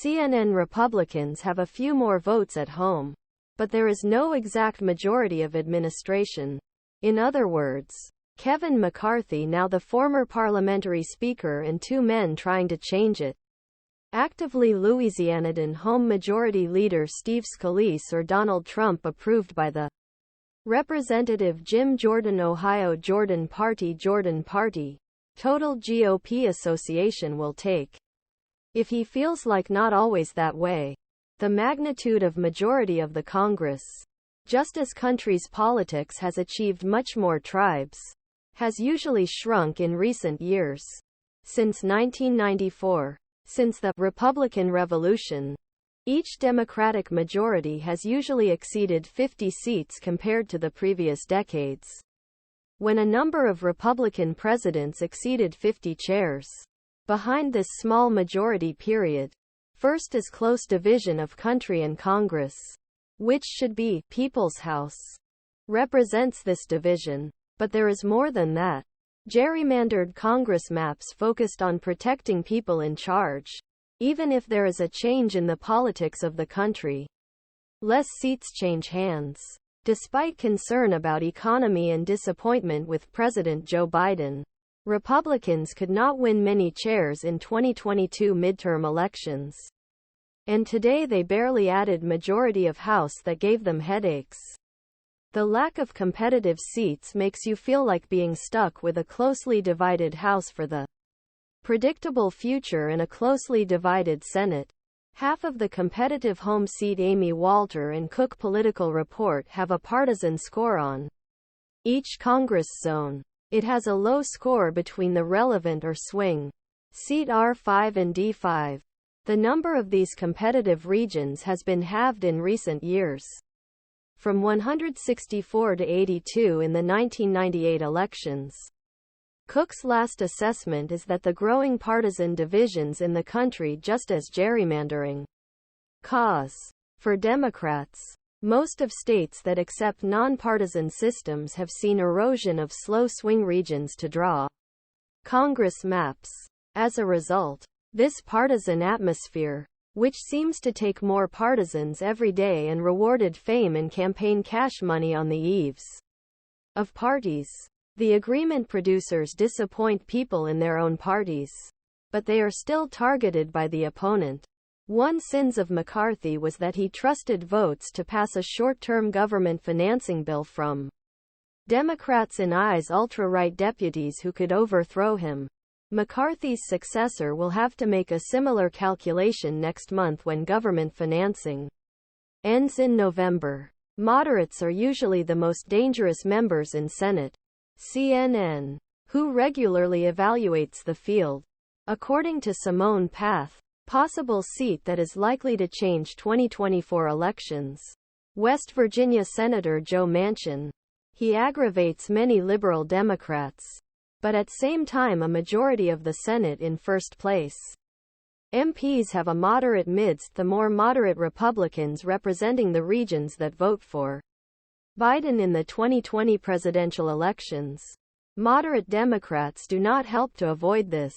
CNN Republicans have a few more votes at home, but there is no exact majority of administration. In other words, Kevin McCarthy, now the former parliamentary speaker, and two men trying to change it. Actively-Louisiana'dan home majority leader Steve Scalise or Donald Trump, approved by the Representative Jim Jordan, Ohio Jordan-Parti.Total GOP Association will take. If he feels like not always that way. The magnitude of majority of the Congress. Just as country's politics has achieved much more, tribes has usually shrunk in recent years. Since 1994, since the Republican Revolution, each Democratic majority has usually exceeded 50 seats compared to the previous decades, when a number of Republican presidents exceeded 50 chairs. Behind this small majority period, first is close division of country and Congress, which should be People's House, represents this division. But there is more than that. Gerrymandered Congress maps focused on protecting people in charge, even if there is a change in the politics of the country. Less seats change hands. Despite concern about economy and disappointment with President Joe Biden, Republicans could not win many chairs in 2022 midterm elections. And today they barely added majority of House that gave them headaches. The lack of competitive seats makes you feel like being stuck with a closely divided House for the predictable future and a closely divided Senate. Half of the competitive home seat Amy Walter and Cook Political Report have a partisan score on each Congress zone. It has a low score between the relevant or swing seat R+5 and D+5. The number of these competitive regions has been halved in recent years, from 164 to 82 in the 1998 elections. Cook's last assessment is that the growing partisan divisions in the country, just as gerrymandering, cause for Democrats. Most of states that accept nonpartisan systems have seen erosion of slow swing regions to draw Congress maps. As a result, this partisan atmosphere, which seems to take more partisans every day and rewarded fame and campaign cash money on the eaves of parties. The agreement producers disappoint people in their own parties, but they are still targeted by the opponent. One sins of McCarthy was that he trusted votes to pass a short-term government financing bill from Democrats and I's ultra-right deputies who could overthrow him. McCarthy's successor will have to make a similar calculation next month when government financing ends in November. Moderates are usually the most dangerous members in Senate. CNN, who regularly evaluates the field. According to Simone Pathe, possible seat that is likely to change 2024 elections. West Virginia Senator Joe Manchin. He aggravates many liberal Democrats, but at same time a majority of the Senate in first place. MPs have a moderate midst the more moderate Republicans representing the regions that vote for Biden in the 2020 presidential elections. Moderate Democrats do not help to avoid this.